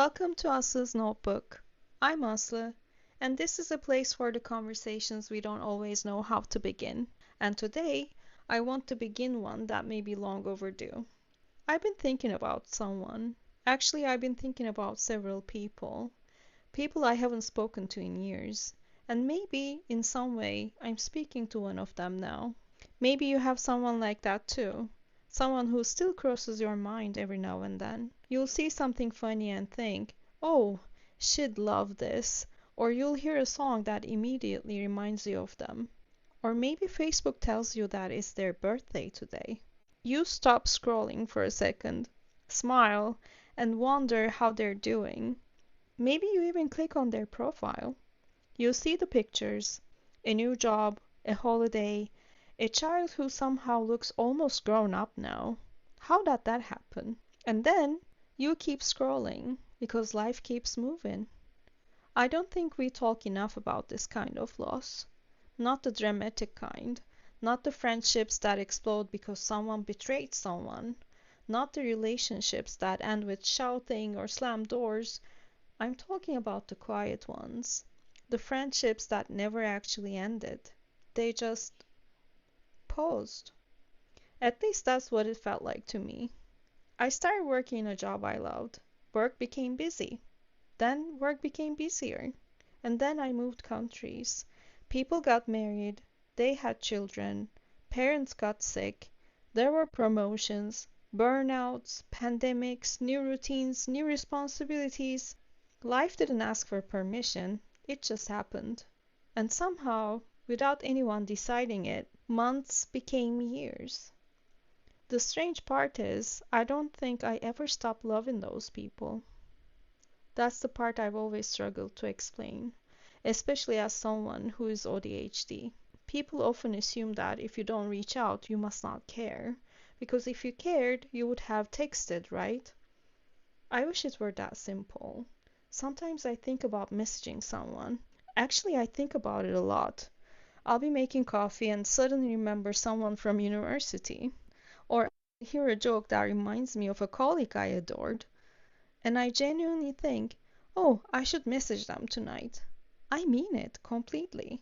Welcome to Asli's Notebook. I'm Asli, and this is a place for the conversations we don't always know how to begin. And today, I want to begin one that may be long overdue. I've been thinking about someone. Actually, I've been thinking about several people. People I haven't spoken to in years. And maybe, in some way, I'm speaking to one of them now. Maybe you have someone like that too. Someone who still crosses your mind every now and then. You'll see something funny and think, oh, she'd love this. Or you'll hear a song that immediately reminds you of them. Or maybe Facebook tells you that it's their birthday today. You stop scrolling for a second, smile, and wonder how they're doing. Maybe you even click on their profile. You see the pictures, a new job, a holiday, a child who somehow looks almost grown up now. How did that happen? And then you keep scrolling because life keeps moving. I don't think we talk enough about this kind of loss. Not the dramatic kind. Not the friendships that explode because someone betrayed someone. Not the relationships that end with shouting or slammed doors. I'm talking about the quiet ones. The friendships that never actually ended. They just paused. At least that's what it felt like to me. I started working in a job I loved. Work became busy. Then work became busier. And then I moved countries. People got married. They had children. Parents got sick. There were promotions, burnouts, pandemics, new routines, new responsibilities. Life didn't ask for permission. It just happened. And somehow, without anyone deciding it, months became years. The strange part is, I don't think I ever stopped loving those people. That's the part I've always struggled to explain, especially as someone who is ADHD. People often assume that if you don't reach out, you must not care. Because if you cared, you would have texted, right? I wish it were that simple. Sometimes I think about messaging someone. Actually, I think about it a lot. I'll be making coffee and suddenly remember someone from university. Or I hear a joke that reminds me of a colleague I adored. And I genuinely think, oh, I should message them tonight. I mean it completely.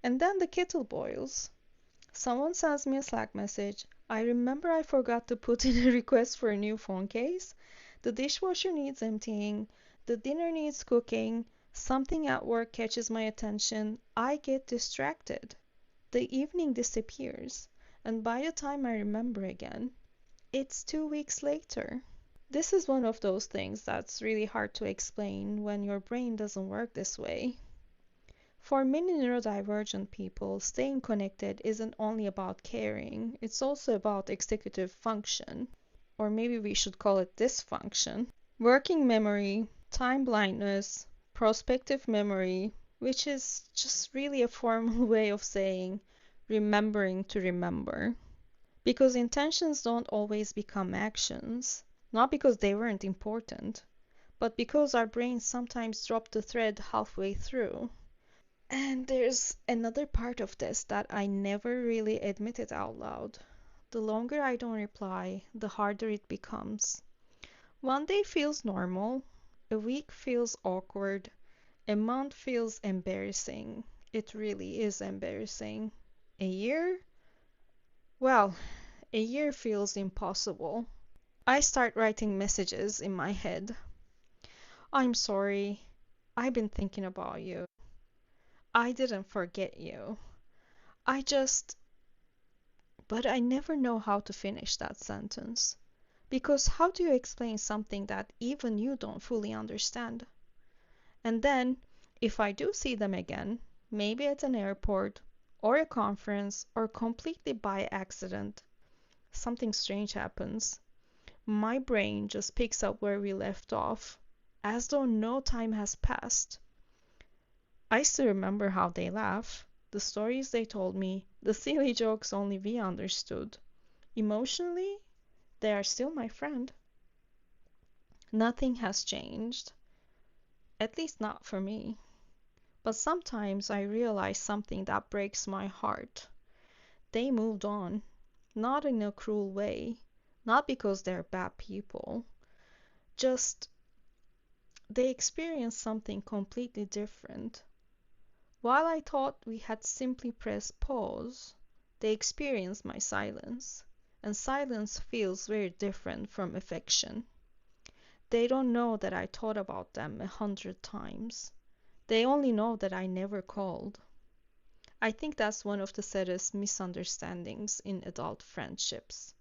And then the kettle boils. Someone sends me a Slack message. I remember I forgot to put in a request for a new phone case. The dishwasher needs emptying. The dinner needs cooking. Something at work catches my attention. I get distracted. The evening disappears. And by the time I remember again, it's 2 weeks later. This is one of those things that's really hard to explain when your brain doesn't work this way. For many neurodivergent people, staying connected isn't only about caring, it's also about executive function. Or maybe we should call it dysfunction. Working memory, time blindness, prospective memory, which is just really a formal way of saying remembering to remember. Because intentions don't always become actions. Not because they weren't important, but because our brains sometimes drop the thread halfway through. And there's another part of this that I never really admitted out loud. The longer I don't reply, the harder it becomes. One day feels normal, a week feels awkward, a month feels embarrassing. It really is embarrassing. A year? Well, a year feels impossible. I start writing messages in my head. I'm sorry. I've been thinking about you. I didn't forget you. I just. But I never know how to finish that sentence. Because how do you explain something that even you don't fully understand? And then, if I do see them again, maybe at an airport, or a conference, or completely by accident, something strange happens. My brain just picks up where we left off, as though no time has passed. I still remember how they laugh, the stories they told me, the silly jokes only we understood. Emotionally, they are still my friend. Nothing has changed, at least not for me. But sometimes I realize something that breaks my heart. They moved on, not in a cruel way, not because they're bad people, just they experienced something completely different. While I thought we had simply pressed pause, they experienced my silence. And silence feels very different from affection. They don't know that I thought about them 100 times. They only know that I never called. I think that's one of the saddest misunderstandings in adult friendships.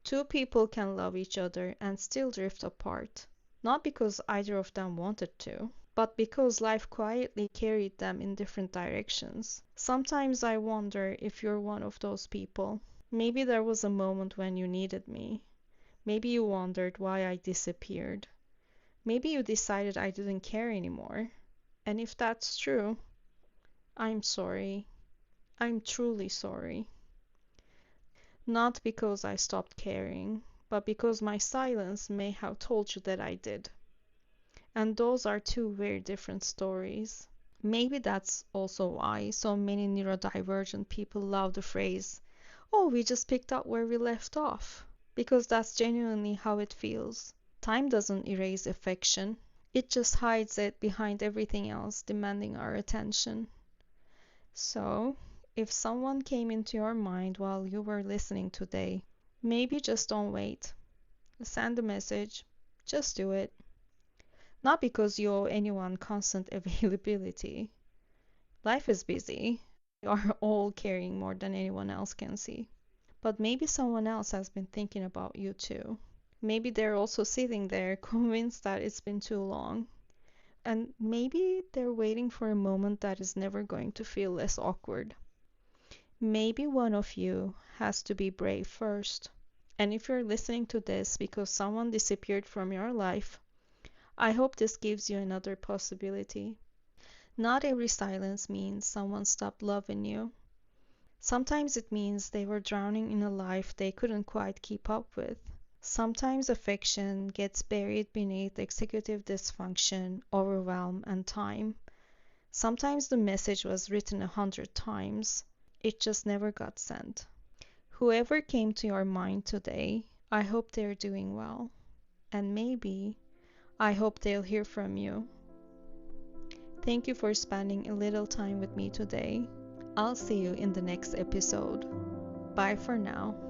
Two people can love each other and still drift apart, not because either of them wanted to, but because life quietly carried them in different directions. Sometimes I wonder if you're one of those people. Maybe there was a moment when you needed me. Maybe you wondered why I disappeared. Maybe you decided I didn't care anymore. And if that's true, I'm sorry. I'm truly sorry. Not because I stopped caring, but because my silence may have told you that I did. And those are two very different stories. Maybe that's also why so many neurodivergent people love the phrase, oh, we just picked up where we left off. Because that's genuinely how it feels. Time doesn't erase affection, it just hides it behind everything else demanding our attention. So, if someone came into your mind while you were listening today, maybe just don't wait. Send a message. Just do it. Not because you owe anyone constant availability. Life is busy. We are all carrying more than anyone else can see. But maybe someone else has been thinking about you too. Maybe they're also sitting there convinced that it's been too long. And maybe they're waiting for a moment that is never going to feel less awkward. Maybe one of you has to be brave first. And if you're listening to this because someone disappeared from your life, I hope this gives you another possibility. Not every silence means someone stopped loving you. Sometimes it means they were drowning in a life they couldn't quite keep up with. Sometimes affection gets buried beneath executive dysfunction, overwhelm, and time. Sometimes the message was written 100 times. It just never got sent. Whoever came to your mind today, I hope they're doing well. And maybe I hope they'll hear from you. Thank you for spending a little time with me today. I'll see you in the next episode. Bye for now.